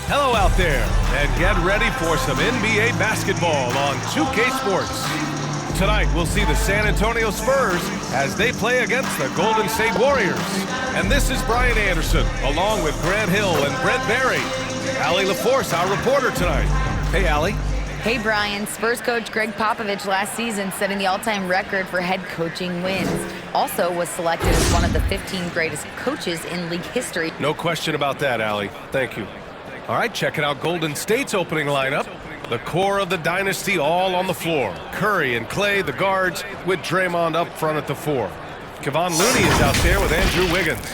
Hello out there, and get ready for some NBA basketball on 2K Sports. Tonight, we'll see the San Antonio Spurs as they play against the Golden State Warriors. And this is Brian Anderson, along with Grant Hill and Brent Barry. Allie LaForce, our reporter tonight. Hey, Allie. Hey, Brian. Spurs coach Greg Popovich last season setting the all-time record for head coaching wins. Also was selected as one of the 15 greatest coaches in league history. No question about that, Allie. Thank you. All right, checking out Golden State's opening lineup. The core of the dynasty all on the floor. Curry and Clay, the guards, with Draymond up front at the 4. Kevon Looney is out there with Andrew Wiggins.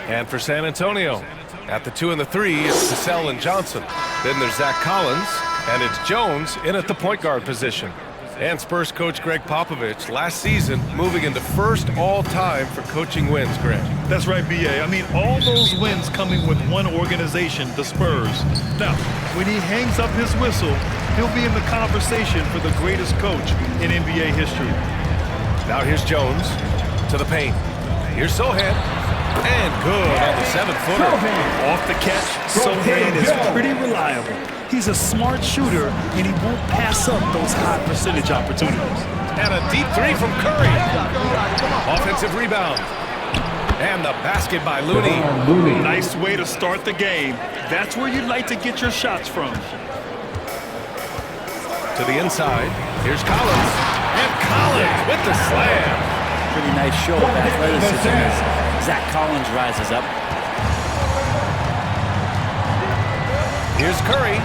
And for San Antonio, at the 2 and the 3, it's Cassell and Johnson. Then there's Zach Collins, and it's Jones in at the point guard position. And Spurs coach Greg Popovich last season moving into first all-time for coaching wins, Greg. That's right, B.A. I mean, all those wins coming with one organization, the Spurs. Now, when he hangs up his whistle, he'll be in the conversation for the greatest coach in NBA history. Now here's Jones to the paint. Here's Sohan. And good on the 7-footer. Off the catch, Sohan is pretty reliable. He's a smart shooter, and he won't pass up those high percentage opportunities. And a deep 3 from Curry. Offensive rebound. And the basket by Looney. Nice way to start the game. That's where you'd like to get your shots from. To the inside. Here's Collins. And Collins with the slam. Pretty nice show of athleticism as Zach Collins rises up. Here's Curry.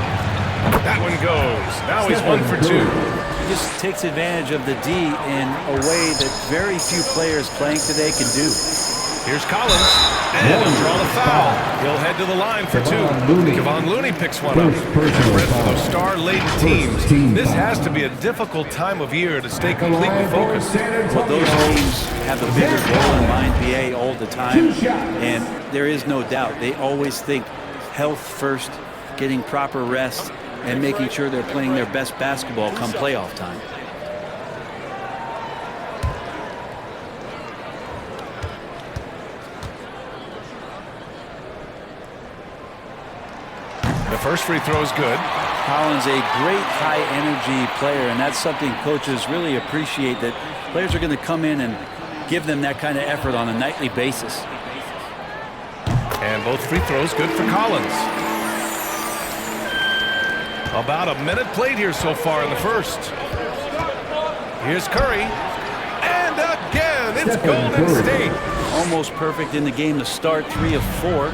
That one goes. Now he's 1 for 2. He just takes advantage of the D in a way that very few players playing today can do. Here's Collins. And he'll draw the foul. He'll head to the line for 2. Kevon Looney picks one up. And for those star-laden teams, this has to be a difficult time of year to stay completely focused. Well, those teams have a bigger goal in mind, BA, all the time. And there is no doubt. They always think health first, getting proper rest, and making sure they're playing their best basketball come playoff time. The first free throw is good. Collins, a great high-energy player, and that's something coaches really appreciate, that players are going to come in and give them that kind of effort on a nightly basis. And both free throws good for Collins. About a minute played here so far in the first. Here's Curry. And again, it's Golden State. Almost perfect in the game to start, 3 of 4.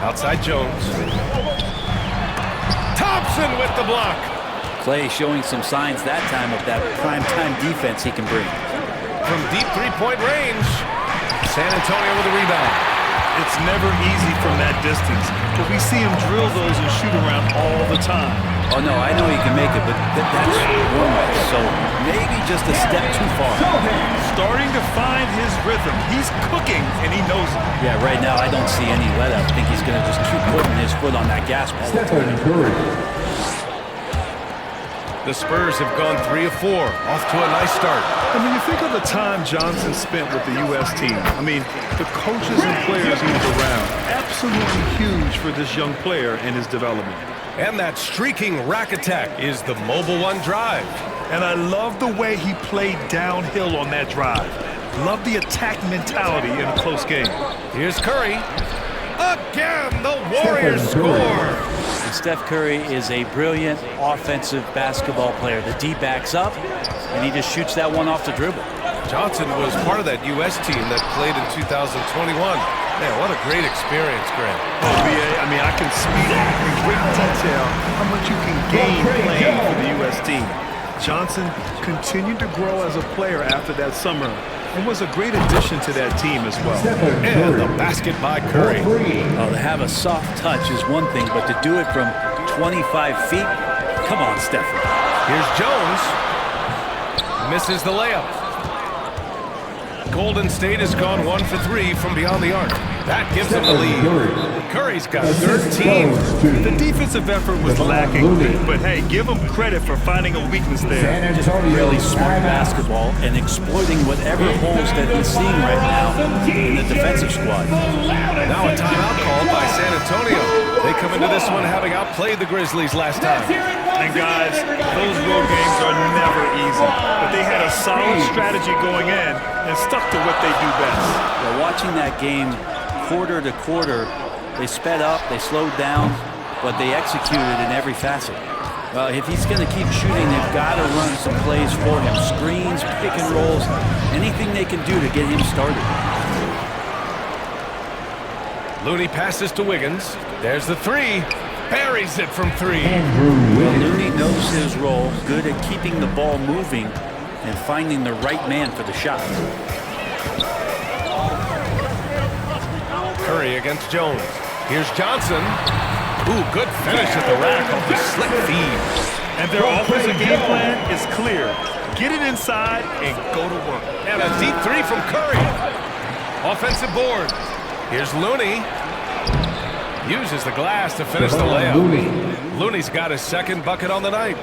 Outside Jones. Thompson with the block. Clay showing some signs that time of that prime-time defense he can bring. From deep three-point range, San Antonio with a rebound. It's never easy from that distance, but we see him drill those and shoot around all the time. Oh, no, I know he can make it, but that's one way, so maybe just a step too far. Starting to find his rhythm. He's cooking, and he knows it. Yeah, right now I don't see any let up. I think he's going to just keep putting his foot on that gas pedal. The Spurs have gone 3 of 4, off to a nice start. And when you think of the time Johnson spent with the U.S. team, I mean, the coaches and players he was around, absolutely huge for this young player and his development. And that streaking rack attack is the Mobile One drive. And I love the way he played downhill on that drive. Love the attack mentality in a close game. Here's Curry. Again, the Warriors score. And Steph Curry is a brilliant offensive basketball player. The D backs up, and he just shoots that one off the dribble. Johnson was part of that U.S. team that played in 2021. Man, what a great experience, Grant. Oh, BA, I mean, I can speak in great detail how much you can gain playing for the U.S. team. Johnson continued to grow as a player after that summer and was a great addition to that team as well. And the basket by Curry. Oh, to have a soft touch is one thing, but to do it from 25 feet, come on, Stephen. Here's Jones. Misses the layup. Golden State has gone 1 for 3 from beyond the arc. That gives them the lead. Curry's got 13. The defensive effort was lacking, but hey, give them credit for finding a weakness there. Just really smart basketball and exploiting whatever holes that he's seeing right now in the defensive squad. Now a timeout called by San Antonio. They come into this one having outplayed the Grizzlies last time. And guys, those road games are never easy, but they had a solid strategy going in and stuck to what they do best. Well, watching that game quarter to quarter, they sped up, they slowed down, but they executed in every facet. Well, if he's going to keep shooting, they've got to run some plays for him. Screens, pick and rolls, anything they can do to get him started. Looney passes to Wiggins. There's the three. Buries it from three. Well, Looney knows his role, good at keeping the ball moving and finding the right man for the shot. Curry against Jones. Here's Johnson. Ooh, good finish at the rack off the slick feed. And their offensive game plan is clear. Get it inside and go to work. And a deep three from Curry. Offensive board. Here's Looney. Uses the glass to finish the layup. Looney's got his second bucket on the night.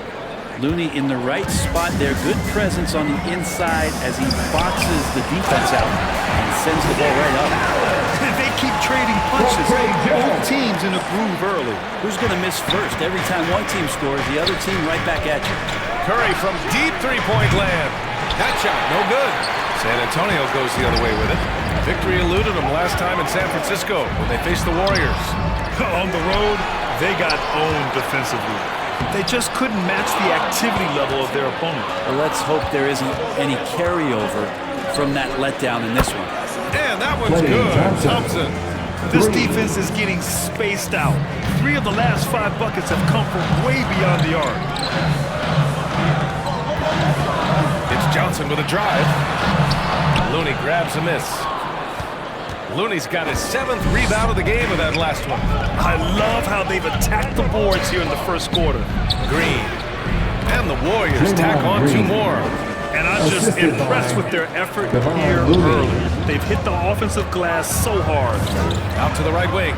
Looney in the right spot there. Good presence on the inside as he boxes the defense out and sends the ball right up. They keep trading punches. Both teams in a groove early. Who's going to miss first? Every time one team scores, the other team right back at you. Curry from deep three-point land. That shot, no good. San Antonio goes the other way with it. Victory eluded them last time in San Francisco when they faced the Warriors. On the road, they got owned defensively. They just couldn't match the activity level of their opponent. Well, let's hope there isn't any carryover from that letdown in this one. And that one's good. Thompson. This defense is getting spaced out. 3 of the last 5 buckets have come from way beyond the arc. It's Johnson with a drive. Looney grabs a miss. Looney's got his 7th rebound of the game with that last one. I love how they've attacked the boards here in the first quarter. Green. And the Warriors tack on 2 more. And I'm just impressed with their effort here early. They've hit the offensive glass so hard. Out to the right wing.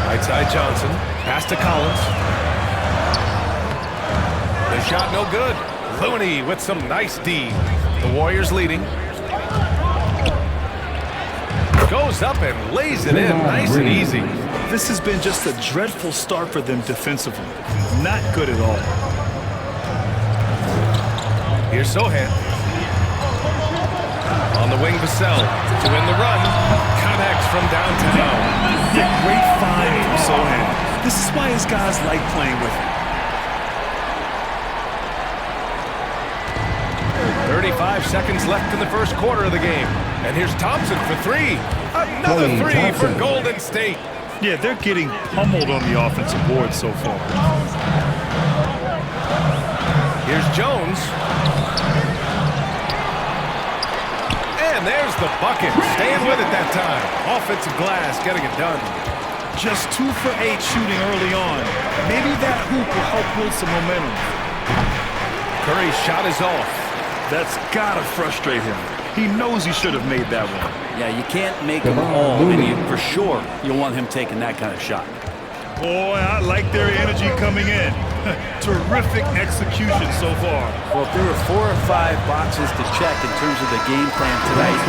Right side Johnson. Pass to Collins. The shot no good. Looney with some nice D. The Warriors leading. Goes up and lays it in nice and easy. This has been just a dreadful start for them defensively. Not good at all. Here's Sohan. On the wing, Vassell to win the run. Connects from downtown. Yeah, great find from Sohan. This is why his guys like playing with him. 35 seconds left in the first quarter of the game. And here's Thompson for 3. Another 3 for Golden State. Yeah, they're getting pummeled on the offensive board so far. Here's Jones. And there's the bucket. Staying with it that time. Offensive glass, getting it done. Just 2 for 8 shooting early on. Maybe that hoop will help build some momentum. Curry's shot is off. That's gotta frustrate him. He knows he should have made that one. Yeah, you can't make them all, and for sure you'll want him taking that kind of shot. Boy, I like their energy coming in. Terrific execution so far. Well, if there were 4 or 5 boxes to check in terms of the game plan tonight,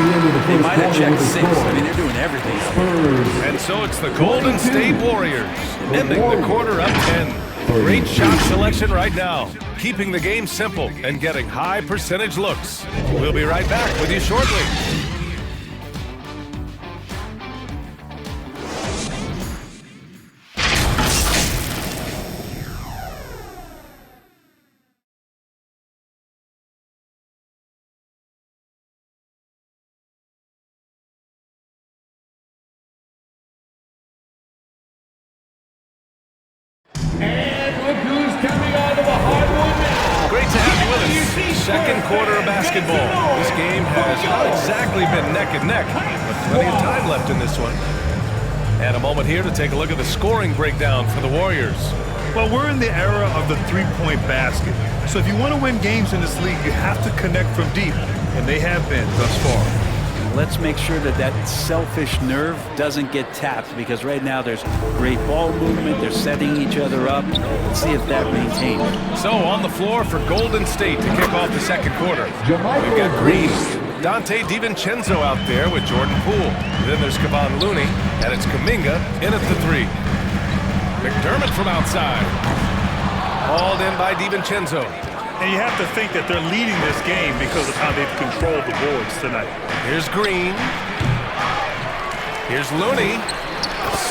they might have checked 6. I mean, they're doing everything. And so it's the Golden State Warriors, ending the quarter up 10. Great shot selection right now, keeping the game simple and getting high percentage looks. We'll be right back with you shortly. Great to have you with us. Second quarter of basketball. This game has not exactly been neck and neck, but plenty of time left in this one. And a moment here to take a look at the scoring breakdown for the Warriors. Well, we're in the era of the three-point basket. So if you want to win games in this league, you have to connect from deep, and they have been thus far. Let's make sure that that selfish nerve doesn't get tapped, because right now there's great ball movement. They're setting each other up. Let's see if that maintains. So on the floor for Golden State to kick off the second quarter. We've got Green, Dante DiVincenzo out there with Jordan Poole. Then there's Kevon Looney, and it's Kuminga in at the 3. McDermott from outside. Hauled in by DiVincenzo. And you have to think that they're leading this game because of how they've controlled the boards tonight. Here's Green. Here's Looney.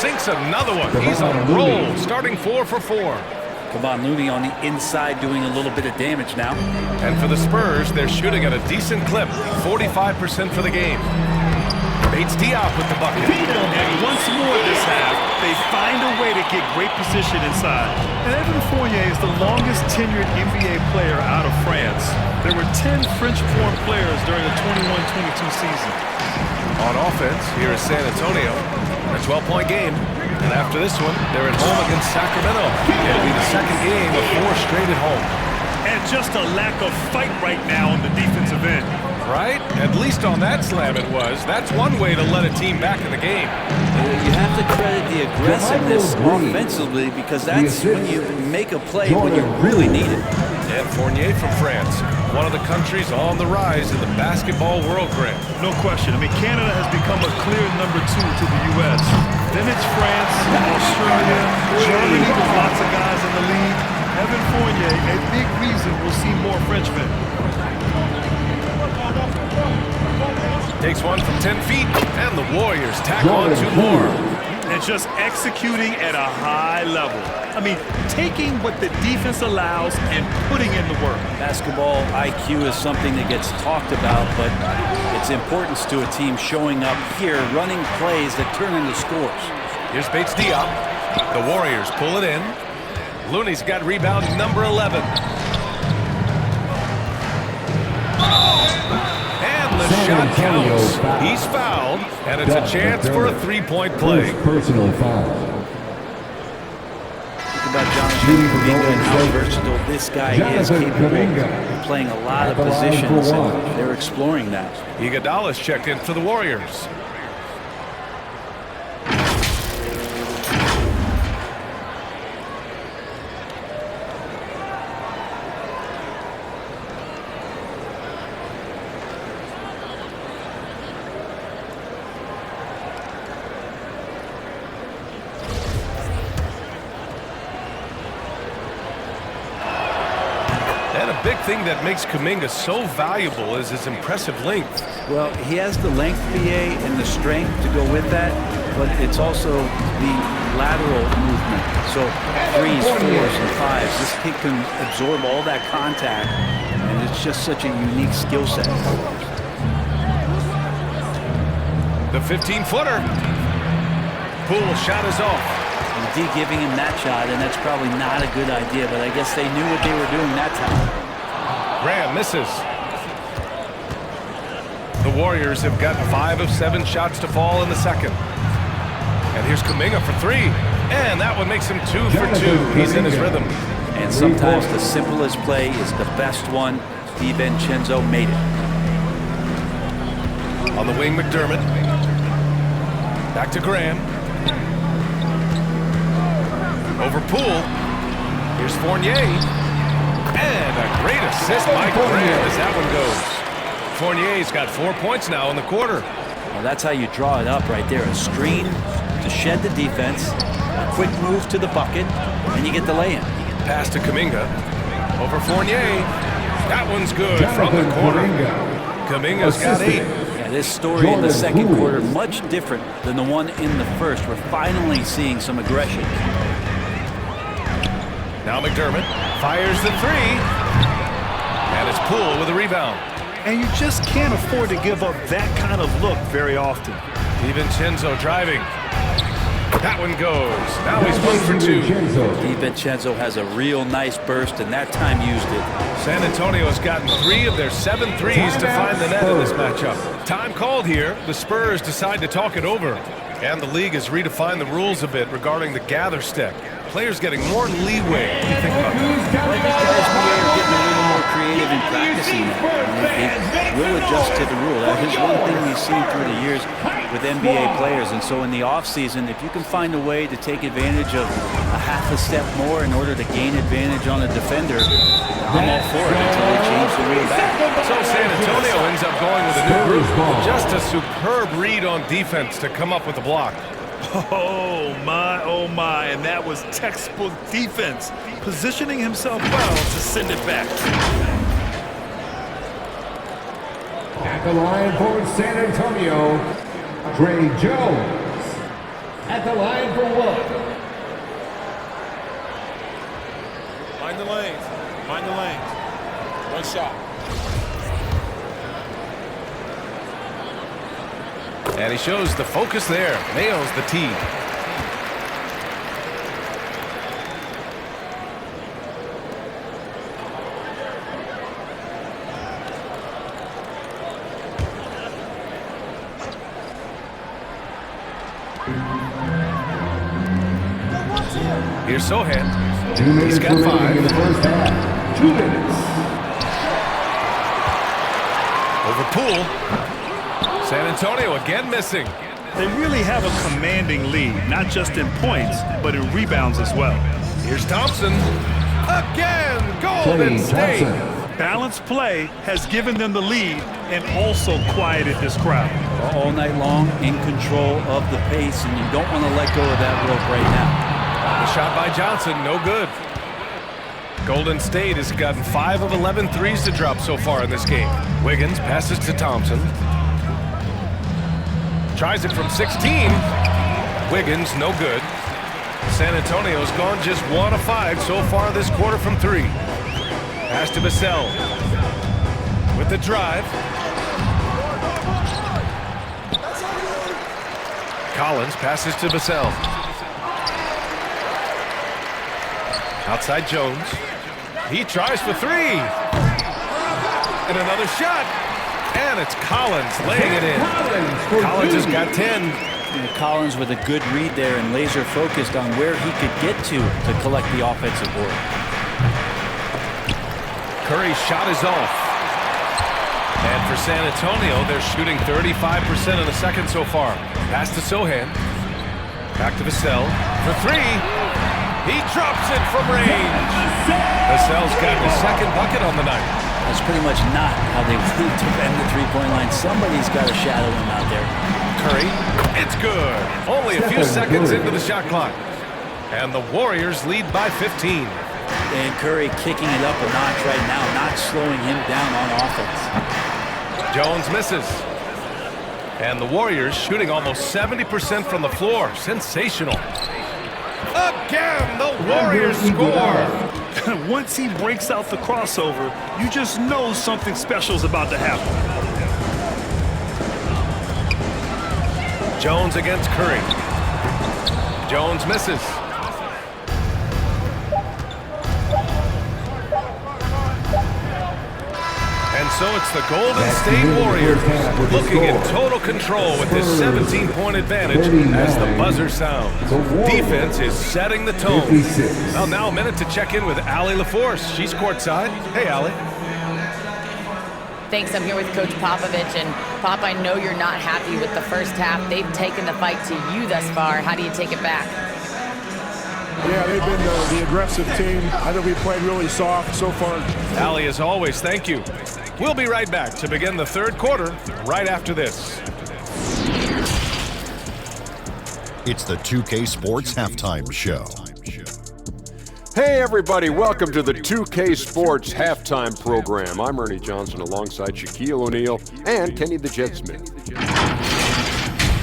Sinks another one. He's on a roll, starting 4 for 4. Kevon Looney on the inside doing a little bit of damage now. And for the Spurs, they're shooting at a decent clip, 45% for the game. Bates Diop with the bucket. And once more this half, they find a way to get great position inside. And Evan Fournier is the longest tenured NBA player out of France. There were 10 French-born players during the 21-22 season. On offense, here is San Antonio. A 12-point game. And after this one, they're at home against Sacramento. It'll be the second game of 4 straight at home. And just a lack of fight right now on the defensive end. Right? At least on that slam it was. That's one way to let a team back in the game. You have to credit the aggressiveness offensively, because that's when you make a play when you really need it. And Fournier from France, one of the countries on the rise in the basketball world, Grant. No question. I mean, Canada has become a clear number 2 to the U.S. Then it's France, Australia, Germany with lots of guys in the league. Evan Fournier, a big reason we'll see more Frenchmen. Takes one from 10 feet, and the Warriors tack on 2 more. And just executing at a high level. I mean, taking what the defense allows and putting in the work. Basketball IQ is something that gets talked about, but its importance to a team showing up here, running plays that turn into scores. Here's Bates Diop. The Warriors pull it in. Looney's got rebound number 11. And the shot counts. He's fouled, and it's a chance for a 3-point play. Personal foul. Think about Jonathan Kuminga and how versatile this guy is, capable of playing a lot of positions, and they're exploring that. Iguodala's checked in for the Warriors. Big thing that makes Kuminga so valuable is his impressive length. Well, he has the length, BA, and the strength to go with that, but it's also the lateral movement. So 3s, 4s, and 5s. This kid can absorb all that contact, and it's just such a unique skill set. The 15-footer. Poole shot is off. D giving him that shot, and that's probably not a good idea, but I guess they knew what they were doing that time. Graham misses. The Warriors have got 5 of 7 shots to fall in the second. And here's Kuminga for 3. And that one makes him 2 for 2. He's in his rhythm. And sometimes the simplest play is the best one. DiVincenzo made it. On the wing, McDermott. Back to Graham. Over Poole. Here's Fournier. And a great assist by Graham as that one goes. Fournier's got 4 points now in the quarter. Well, that's how you draw it up right there. A screen to shed the defense, a quick move to the bucket, and you get the lay-in. Pass to Kuminga. Over Fournier. That one's good from the corner. Kuminga's got 8. Yeah, this story in the second quarter, much different than the one in the first. We're finally seeing some aggression. Now McDermott fires the 3. And it's Poole with a rebound. And you just can't afford to give up that kind of look very often. DiVincenzo driving. That one goes. Now he's 1 for 2. DiVincenzo has a real nice burst, and that time used it. San Antonio has gotten 3 of their 7 threes to find the net in this matchup. Time called here. The Spurs decide to talk it over. And the league has redefined the rules a bit regarding the gather step. Players getting more leeway. What do you think about that? Well, these guys are getting a little more creative. creative in practicing that. They will adjust to the rule. That is one thing we've seen through the years with NBA players. And so in the offseason, if you can find a way to take advantage of a half a step more in order to gain advantage on a defender, I'm all for it until they change the rule back. So San Antonio ends up going with a new group. Just a superb read on defense to come up with the block. Oh my, and that was textbook defense, positioning himself well to send it back. At the line for San Antonio, Trey Jones. At the line for one. Mind the lanes. Mind the lanes. One shot. And he shows the focus there. Nails the tee. Here's Sohan. He's got 5. In the first half. 2 minutes. Over Poole. San Antonio again missing. They really have a commanding lead, not just in points, but in rebounds as well. Here's Thompson. Again, Golden State. Balanced play has given them the lead and also quieted this crowd. All night long, in control of the pace, and you don't want to let go of that rope right now. The shot by Johnson, no good. Golden State has gotten 5 of 11 threes to drop so far in this game. Wiggins passes to Thompson. Tries it from 16. Wiggins, no good. San Antonio's gone just 1 of 5 so far this quarter from 3. Pass to Vassell. With the drive. Collins passes to Vassell. Outside Jones. He tries for 3. And another shot. And it's Collins laying it in. Collins has got 10. And Collins with a good read there and laser focused on where he could get to collect the offensive board. Curry's shot is off. And for San Antonio, they're shooting 35% in the second so far. Pass to Sohan. Back to Vassell for 3. He drops it from range. Vassell's got his second bucket on the night. That's pretty much not how they want to defend the three-point line. Somebody's got to shadow him out there. Curry, it's good. Only a few seconds into the shot clock. And the Warriors lead by 15. And Curry kicking it up a notch right now, not slowing him down on offense. Jones misses. And the Warriors shooting almost 70% from the floor. Sensational. Again, the Warriors score. Once he breaks out the crossover, you just know something special is about to happen. Jones against Curry. Jones misses. And so it's the Golden State Warriors looking in total control with this 17-point advantage as the buzzer sounds. Defense is setting the tone. Well, now a minute to check in with Allie LaForce. She's courtside. Hey, Allie. Thanks. I'm here with Coach Popovich. And, Pop, I know you're not happy with the first half. They've taken the fight to you thus far. How do you take it back? Yeah, they've been the aggressive team. I think we played really soft so far. Allie, as always, thank you. We'll be right back to begin the third quarter right after this. It's the 2K Sports Halftime Show. Hey everybody, welcome to the 2K Sports Halftime Program. I'm Ernie Johnson alongside Shaquille O'Neal and Kenny the Jet Smith.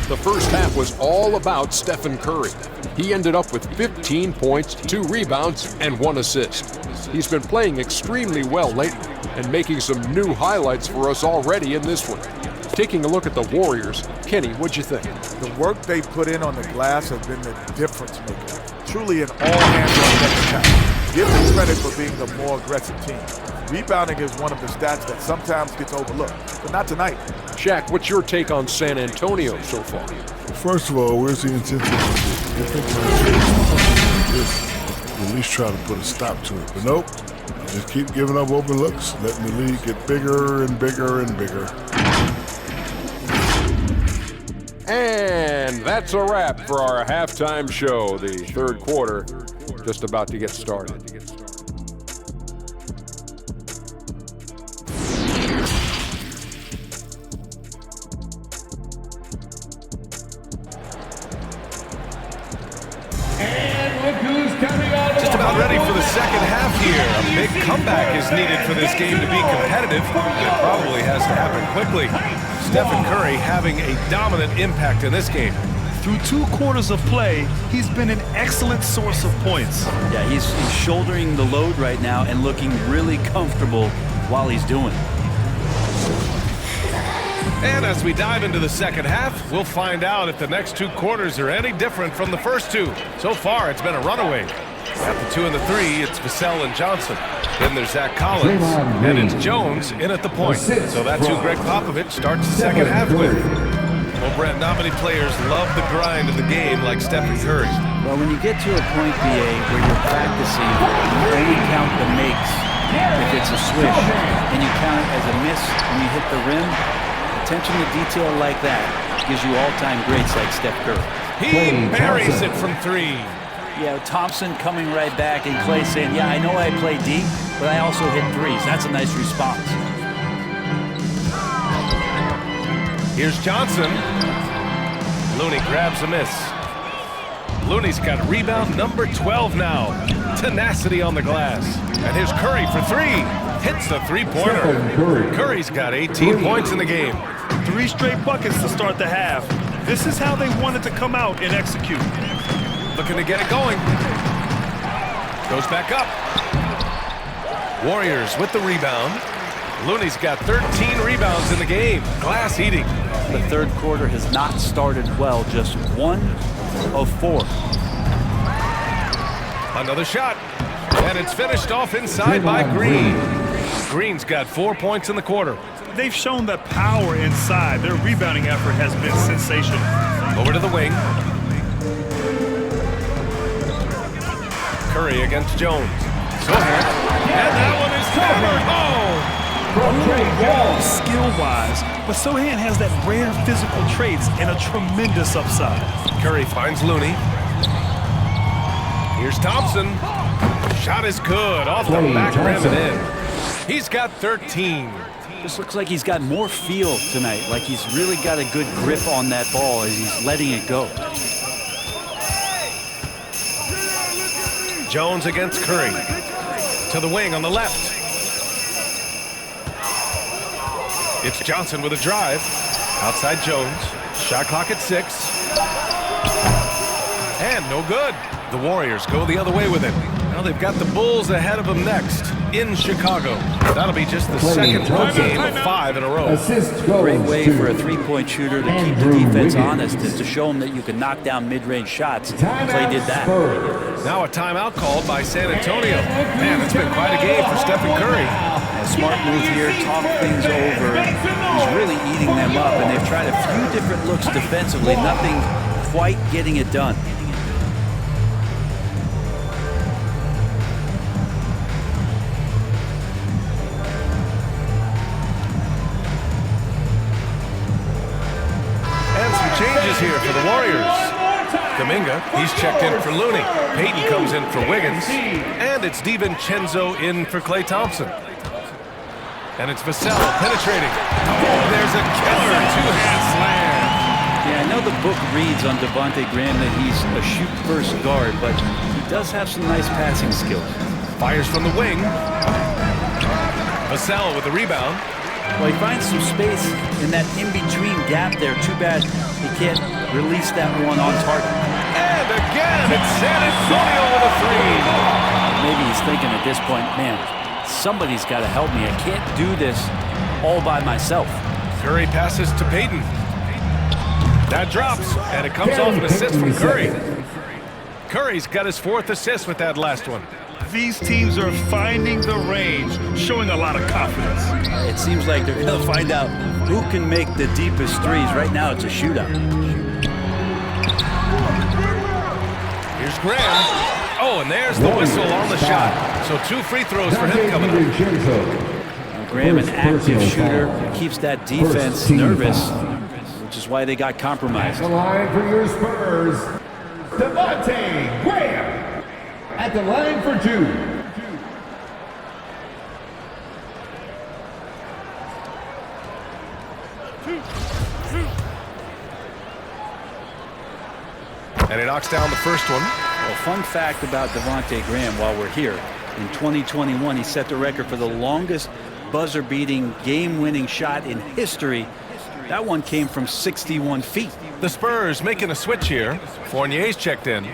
The first half was all about Stephen Curry. He ended up with 15 points, 2 rebounds, and 1 assist. He's been playing extremely well lately and making some new highlights for us already in this one. Taking a look at the Warriors, Kenny, what'd you think? The work they put in on the glass has been the difference maker. Truly an all-hands-on-deck attack. Give them credit for being the more aggressive team. Rebounding is one of the stats that sometimes gets overlooked, but not tonight. Shaq, what's your take on San Antonio so far? First of all, where's the intensity? If they can just at least try to put a stop to it. But nope, Just keep giving up open looks, letting the lead get bigger and bigger and bigger. And that's a wrap for our halftime show. The third quarter just about to get started. Just about ready for the second half here. A big comeback is needed for this game to be competitive. It probably has to happen quickly. Stephen Curry having a dominant impact in this game. Through 2 quarters of play, he's been an excellent source of points. Yeah, he's shouldering the load right now and looking really comfortable while he's doing it. And as we dive into the second half, we'll find out if the next 2 quarters are any different from the first 2. So far, it's been a runaway. At the 2 and the 3, it's Vassell and Johnson. Then there's Zach Collins, and it's Jones in at the point. So that's who Greg Popovich starts the second half with. Well, Brett, not many players love the grind of the game like Stephen Curry. Well, when you get to a point, BA, where you're practicing, you only count the makes if it's a swish, and you count it as a miss when you hit the rim. Attention to detail like that gives you all-time greats like Steph Curry. He buries it from 3. Yeah, Thompson coming right back and Clay saying, yeah, I know I play D, but I also hit 3s. That's a nice response. Here's Johnson. Looney grabs a miss. Looney's got rebound number 12 now. Tenacity on the glass. And here's Curry for 3. Hits the three-pointer. Curry's got 18 points in the game. 3 straight buckets to start the half. This is how they wanted to come out and execute. Looking to get it going. Goes back up. Warriors with the rebound. Looney's got 13 rebounds in the game. Glass eating. The third quarter has not started well. Just 1 of 4. Another shot. And it's finished off inside by Green. Green's got 4 points in the quarter. They've shown that power inside. Their rebounding effort has been sensational. Over to the wing. Curry against Jones. And that one is hammered home. A little raw skill-wise, but Sohan has that rare physical traits and a tremendous upside. Curry finds Looney. Here's Thompson. Shot is good. Off the back rim and in. He's got 13. Just looks like he's got more feel tonight, like he's really got a good grip on that ball as he's letting it go. Jones against Curry. To the wing on the left. It's Johnson with a drive. Outside Jones. Shot clock at 6. And no good. The Warriors go the other way with it. Now they've got the Bulls ahead of them next in Chicago. That'll be just the second game of 5 in a row. Great way for a three-point shooter to keep the defense honest is to show them that you can knock down mid-range shots. Clay did that. Now a timeout called by San Antonio. Man, it's been quite a game for Stephen Curry. A smart move here, talk things over. He's really eating them up, and they've tried a few different looks defensively. Nothing quite getting it done. Changes here for the Warriors. Kuminga, he's checked in for Looney. Payton comes in for Wiggins. And it's DiVincenzo in for Klay Thompson. And it's Vassell penetrating. Oh, there's a killer two-hand slam. Yeah, I know the book reads on Devontae Graham that he's a shoot-first guard, but he does have some nice passing skills. Fires from the wing. Vassell with the rebound. Well, he finds some space in that in-between gap there. Too bad he can't release that one on target. And again, it's San Antonio with a 3. Maybe he's thinking at this point, man, somebody's got to help me. I can't do this all by myself. Curry passes to Payton. That drops, and it comes off an assist from Curry. Curry's got his 4th assist with that last one. These teams are finding the range, showing a lot of confidence. It seems like they're going to find out who can make the deepest threes. Right now, it's a shootout. Here's Graham. Oh, and there's the whistle on the shot. So 2 free throws for him coming up. Graham, an active shooter, keeps that defense nervous, which is why they got compromised. The line for your Spurs, Devontae Graham. At the line for 2. And he knocks down the first one. Well, fun fact about Devontae Graham while we're here. In 2021, he set the record for the longest buzzer-beating, game-winning shot in history. That one came from 61 feet. The Spurs making a switch here. Fournier's checked in.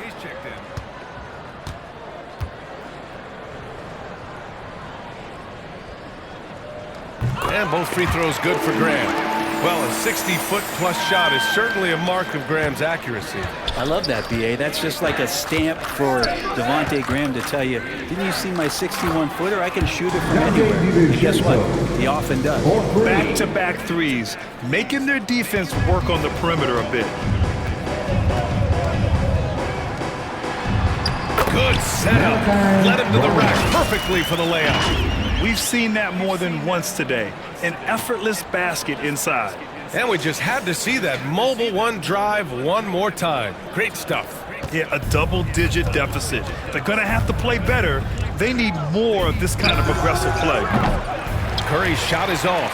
And both free throws good for Graham. Well, a 60-foot-plus shot is certainly a mark of Graham's accuracy. I love that, B.A. That's just like a stamp for Devontae Graham to tell you, didn't you see my 61-footer? I can shoot it from anywhere. And guess what? He often does. Back-to-back threes, making their defense work on the perimeter a bit. Good setup. Led him to the rack perfectly for the layup. We've seen that more than once today. An effortless basket inside. And we just had to see that mobile one drive one more time. Great stuff. Yeah, a double-digit deficit. They're going to have to play better. They need more of this kind of aggressive play. Curry's shot is off.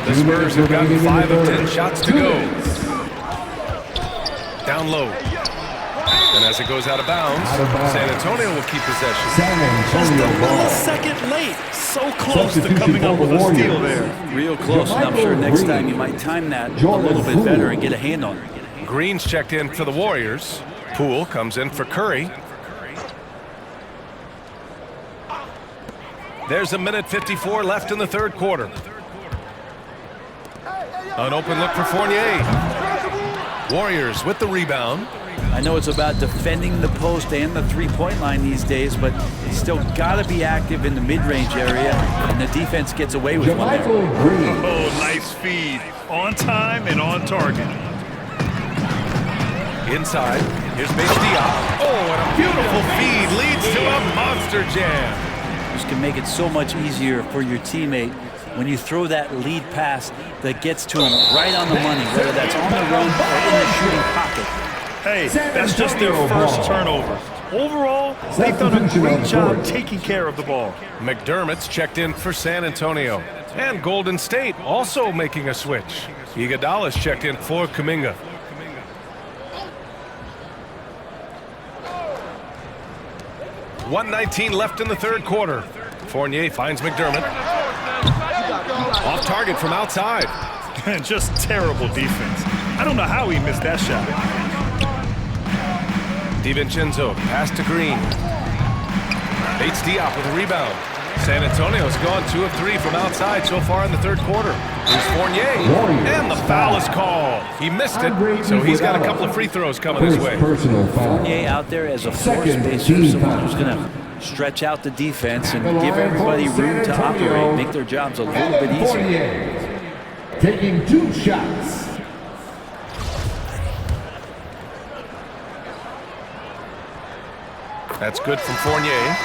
The Spurs have gotten 5 of 10 shots to go. Down low. And as it goes out of bounds, San Antonio will keep possession. Just a millisecond late. So close to coming up with a steal there. Real close, and I'm sure next time you might time that a little bit better and get a hand on it. Green's checked in for the Warriors. Poole comes in for Curry. There's a minute 54 left in the third quarter. An open look for Fournier. Warriors with the rebound. I know it's about defending the post and the three-point line these days, but it's still got to be active in the mid-range area, and the defense gets away with one there. Oh, nice feed. On time and on target. Inside, here's Diop. Oh, and a beautiful feed leads to a monster jam. This can make it so much easier for your teammate when you throw that lead pass that gets to him right on the money, whether that's on the run or in the shooting pocket. Hey, that's just their first turnover. Overall, they've done a great job taking care of the ball. McDermott's checked in for San Antonio. And Golden State also making a switch. Iguodala's checked in for Kuminga. .119 left in the third quarter. Fournier finds McDermott. Off target from outside. Just terrible defense. I don't know how he missed that shot. DiVincenzo, pass to Green. Bates Diop with a rebound. San Antonio's gone 2 of 3 from outside so far in the third quarter. Here's Fournier, and the foul is called. He missed it, so he's got a couple of free throws coming his way. Fournier out there as a floor spacer, someone who's going to stretch out the defense and give everybody room to operate, make their jobs a little bit easier. Taking 2 shots. That's good from Fournier.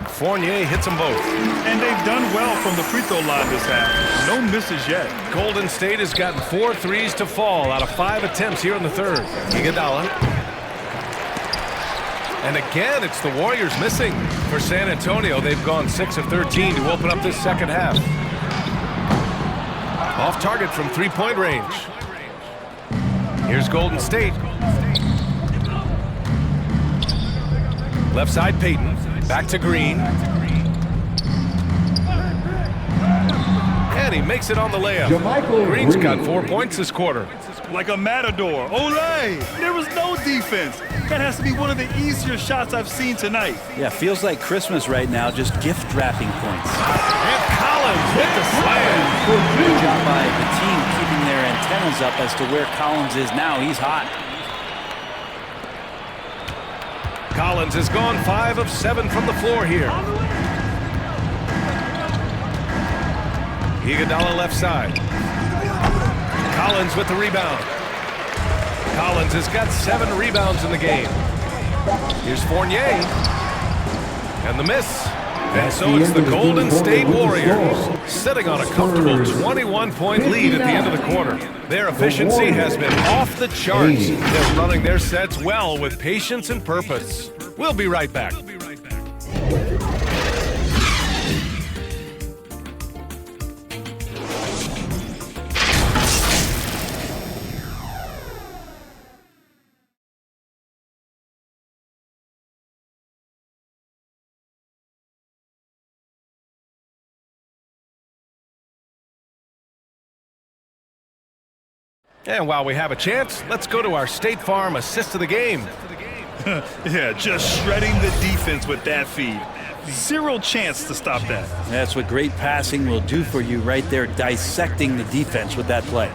Fournier hits them both. And they've done well from the free throw line this half. No misses yet. Golden State has gotten 4 threes to fall out of 5 attempts here in the third. Iguodala. And again, it's the Warriors missing. For San Antonio, they've gone 6 of 13 to open up this second half. Off target from three-point range. Here's Golden State. Left side, Payton. Back to Green. And he makes it on the layup. Green's got 4 points this quarter. Like a matador. Olay! There was no defense. That has to be one of the easier shots I've seen tonight. Yeah, feels like Christmas right now, just gift wrapping points. And Collins with the slam. Good job by the team keeping their antennas up as to where Collins is now. He's hot. Collins has gone 5 of 7 from the floor here. Iguodala left side. Collins with the rebound. Collins has got 7 rebounds in the game. Here's Fournier. And the miss. And so it's the Golden State Warriors sitting on a comfortable 21-point lead at the end of the quarter. Their efficiency has been off the charts. They're running their sets well with patience and purpose. We'll be right back. And while we have a chance, let's go to our State Farm assist of the game. Yeah, just shredding the defense with that feed. Zero chance to stop that. That's what great passing will do for you right there, dissecting the defense with that play.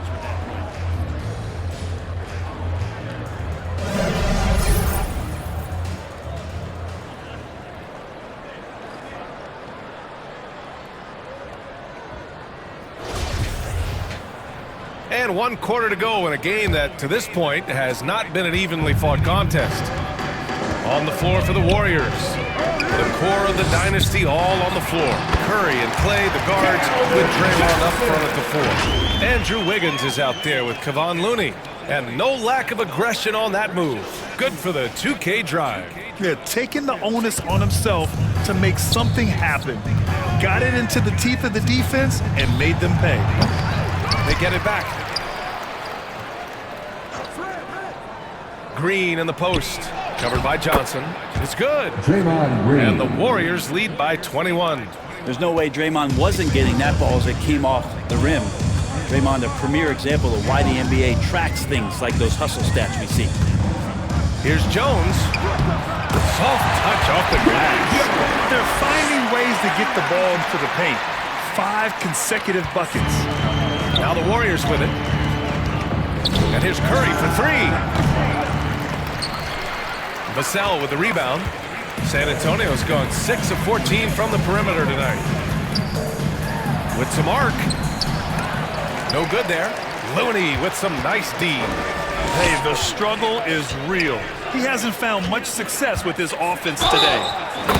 And 1 quarter to go in a game that, to this point, has not been an evenly fought contest. On the floor for the Warriors. The core of the dynasty all on the floor. Curry and Clay, the guards, with Draymond up front at the 4. Andrew Wiggins is out there with Kevon Looney. And no lack of aggression on that move. Good for the 2K drive. Yeah, taking the onus on himself to make something happen. Got it into the teeth of the defense and made them pay. They get it back. Green in the post. Covered by Johnson. It's good. Draymond Green. And the Warriors lead by 21. There's no way Draymond wasn't getting that ball as it came off the rim. Draymond, a premier example of why the NBA tracks things like those hustle stats we see. Here's Jones. Soft touch off the glass. They're finding ways to get the ball into the paint. 5 consecutive buckets. Now the Warriors with it. And here's Curry for 3. Vassell with the rebound. San Antonio's gone 6 of 14 from the perimeter tonight. With some arc. No good there. Looney with some nice D. Hey, the struggle is real. He hasn't found much success with his offense today.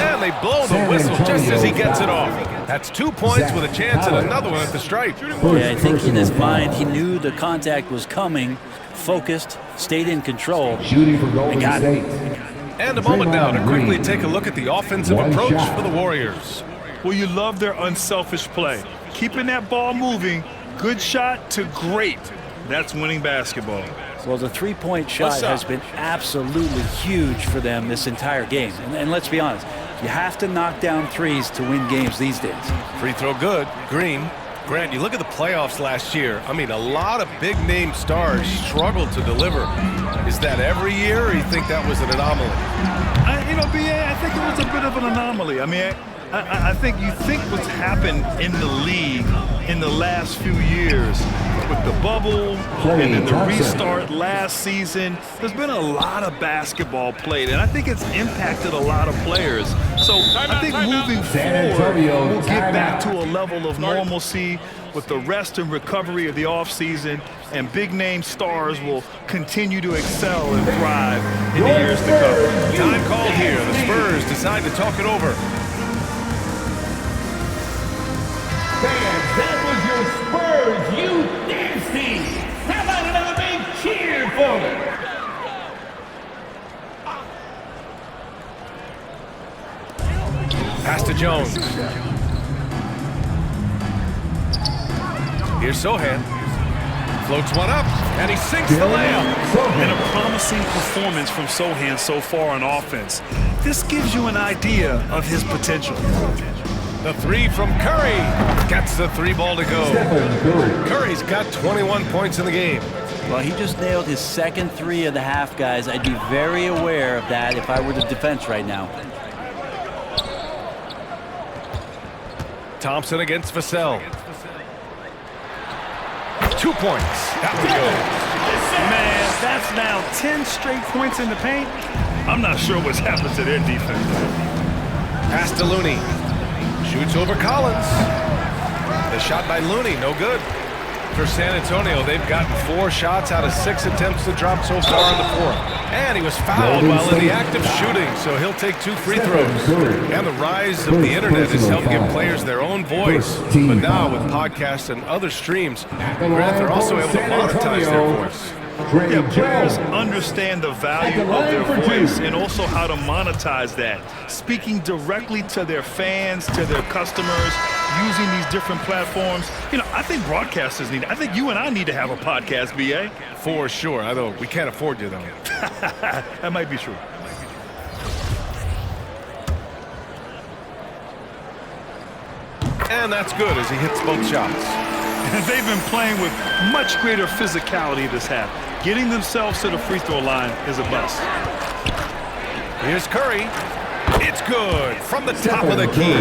And they blow the whistle just as he gets it off. That's 2 points with a chance at another one at the stripe. Yeah, I think in his mind he knew the contact was coming, focused, stayed in control, Shooting for Golden and got it. State. And a moment now to quickly take a look at the offensive approach for the Warriors. Well, you love their unselfish play. Keeping that ball moving, good shot to great. That's winning basketball. Well, the three-point shot has been absolutely huge for them this entire game. And let's be honest, you have to knock down threes to win games these days. Free throw good. Green. Grant, you look at the playoffs last year. I mean, a lot of big-name stars struggled to deliver. Is that every year, or you think that was an anomaly? BA, I think it was a bit of an anomaly. I mean, I think you think what's happened in the league in the last few years with the bubble and then the restart last season, there's been a lot of basketball played, and I think it's impacted a lot of players. So I think moving forward, we'll get back to a level of normalcy with the rest and recovery of the offseason, and big-name stars will continue to excel and thrive in the years to come. Time called here. The Spurs decide to talk it over. Fans, that was your Spurs, you nasty! How about another big cheer for them? Pass to Jones. Here's Sohan. Floats one up, and he sinks the layup. And a promising performance from Sohan so far on offense. This gives you an idea of his potential. The three from Curry. Gets the 3 ball to go. Curry's got 21 points in the game. Well, he just nailed his second 3 of the half, guys. I'd be very aware of that if I were the defense right now. Thompson against Vassell. 2 points. That one goes. Man, that's now 10 straight points in the paint. I'm not sure what's happened to their defense. Pass to Looney. Shoots over Collins. The shot by Looney, no good. For San Antonio, they've gotten 4 shots out of 6 attempts to drop so far in the fourth. And he was fouled while in the act of shooting, so he'll take 2 free throws. And the rise of the internet has helped give players their own voice. But now with podcasts and other streams, Grant, they're also able to monetize their voice. Yeah, players understand the value of their voice and also how to monetize that. Speaking directly to their fans, to their customers, using these different platforms. You know, I think broadcasters need it. I think you and I need to have a podcast, B.A. For sure. Although we can't afford you, though. That might be true. And that's good as he hits both shots. They've been playing with much greater physicality this half. Getting themselves to the free throw line is a must. Here's Curry. It's good from the top of the key.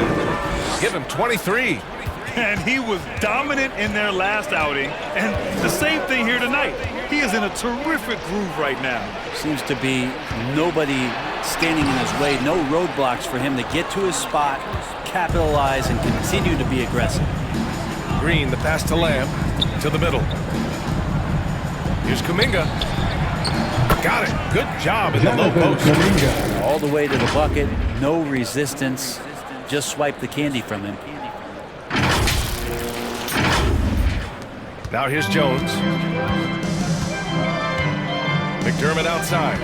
Give him 23. And he was dominant in their last outing. And the same thing here tonight. He is in a terrific groove right now. Seems to be nobody standing in his way. No roadblocks for him to get to his spot, capitalize, and continue to be aggressive. Green, the pass to Lamb, to the middle. Here's Kuminga. Got it. Good job in the low post. All the way to the bucket. No resistance. Just swipe the candy from him. Now here's Jones. McDermott outside.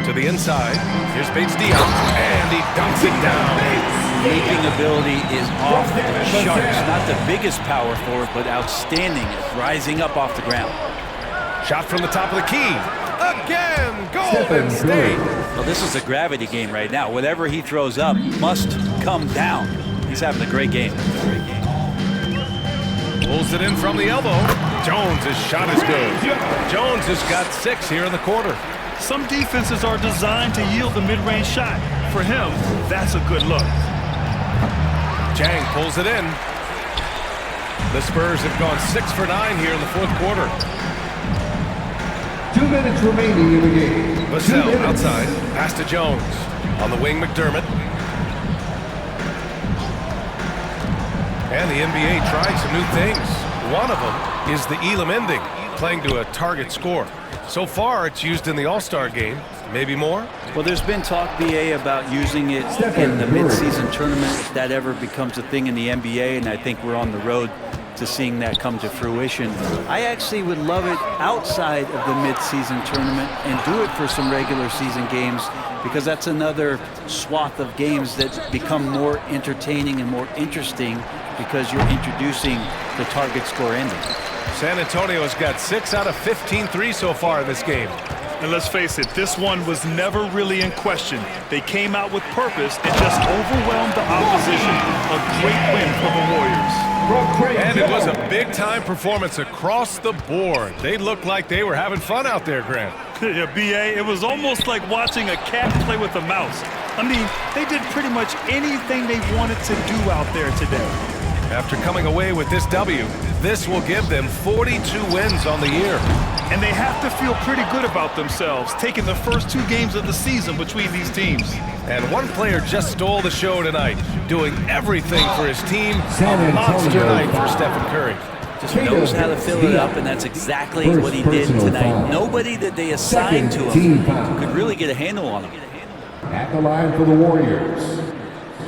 To the inside. Here's Bates-Diop. And he dunks it down. Leaping ability is off the charts. Not the biggest power forward, but outstanding at rising up off the ground. Shot from the top of the key. Again, Golden State. Well, this is a gravity game right now. Whatever he throws up must come down. He's having a great game. Pulls it in from the elbow. Jones' shot is good. Jones has got 6 here in the quarter. Some defenses are designed to yield the mid-range shot. For him, that's a good look. Jang pulls it in. The Spurs have gone 6 for 9 here in the fourth quarter. 2 minutes remaining in the game. Vassell outside. Pass to Jones. On the wing, McDermott. And the NBA tried some new things. One of them is the Elam ending, playing to a target score. So far, it's used in the All-Star game. Maybe more? Well, there's been talk, BA, about using it in the midseason tournament if that ever becomes a thing in the NBA, and I think we're on the road to seeing that come to fruition. I actually would love it outside of the midseason tournament and do it for some regular season games, because that's another swath of games that become more entertaining and more interesting because you're introducing the target score ending. San Antonio has got 6 out of 15 threes so far in this game. And let's face it, this one was never really in question. They came out with purpose and just overwhelmed the opposition. A great win for the Warriors. And it was a big-time performance across the board. They looked like they were having fun out there, Grant. Yeah, B.A., it was almost like watching a cat play with a mouse. I mean, they did pretty much anything they wanted to do out there today. After coming away with this W, this will give them 42 wins on the year. And they have to feel pretty good about themselves, taking the first 2 games of the season between these teams. And one player just stole the show tonight, doing everything for his team. A monster night for Stephen Curry. Just knows how to fill it up, and that's exactly what he did tonight. Nobody that they assigned to him could really get a handle on him. At the line for the Warriors,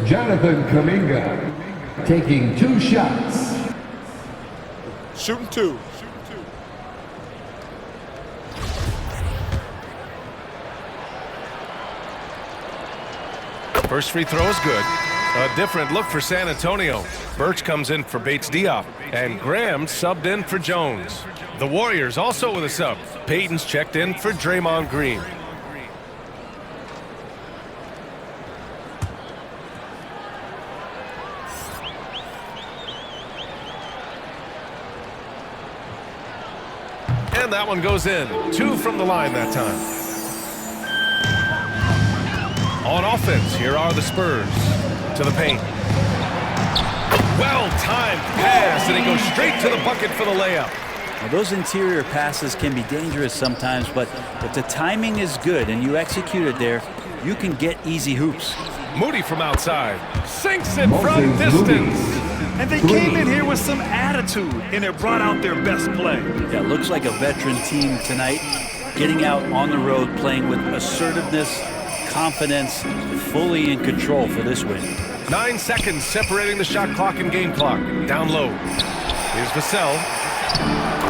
Jonathan Kuminga, taking 2 shots. Shooting 2. First free throw is good. A different look for San Antonio. Birch comes in for Bates-Diop, and Graham subbed in for Jones. The Warriors also with a sub. Payton's checked in for Draymond Green. And that one goes in. 2 from the line that time. On offense, here are the Spurs. To the paint. Well-timed pass, and he goes straight to the bucket for the layup. Now, those interior passes can be dangerous sometimes, but if the timing is good and you execute it there, you can get easy hoops. Moody from outside. Sinks it from distance. And they came in here with some attitude, and it brought out their best play. Yeah, looks like a veteran team tonight, getting out on the road, playing with assertiveness, confidence, fully in control for this win. 9 seconds separating the shot clock and game clock. Down low. Here's Vassell.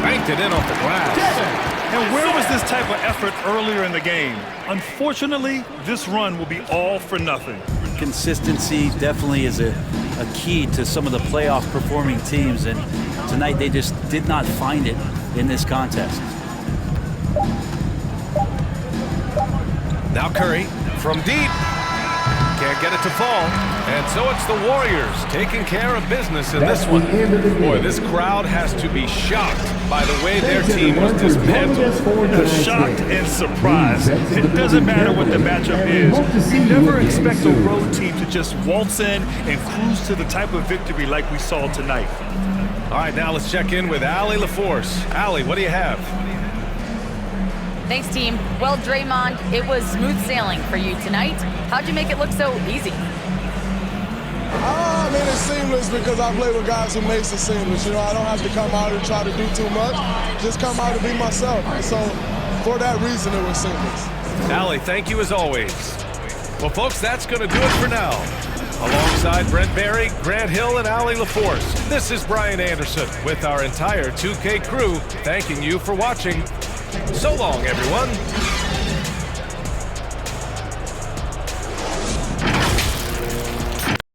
Banked it in off the glass. And where was this type of effort earlier in the game? Unfortunately, this run will be all for nothing. Consistency definitely is a key to some of the playoff performing teams, and tonight they just did not find it in this contest. Now Curry from deep. Can't get it to fall. And so it's the Warriors taking care of business in this one. Boy, this crowd has to be shocked by the way their team was dismantled. Shocked and surprised. It doesn't matter what the matchup is. You never expect a road team to just waltz in and cruise to the type of victory like we saw tonight. All right, now let's check in with Allie LaForce. Allie, what do you have? Thanks, team. Well, Draymond, it was smooth sailing for you tonight. How'd you make it look so easy? I mean, it's seamless because I play with guys who makes it seamless. You know, I don't have to come out and try to do too much. Just come out and be myself. And so, for that reason, it was seamless. Allie, thank you as always. Well, folks, that's going to do it for now. Alongside Brent Barry, Grant Hill, and Allie LaForce, this is Brian Anderson with our entire 2K crew thanking you for watching. So long, everyone.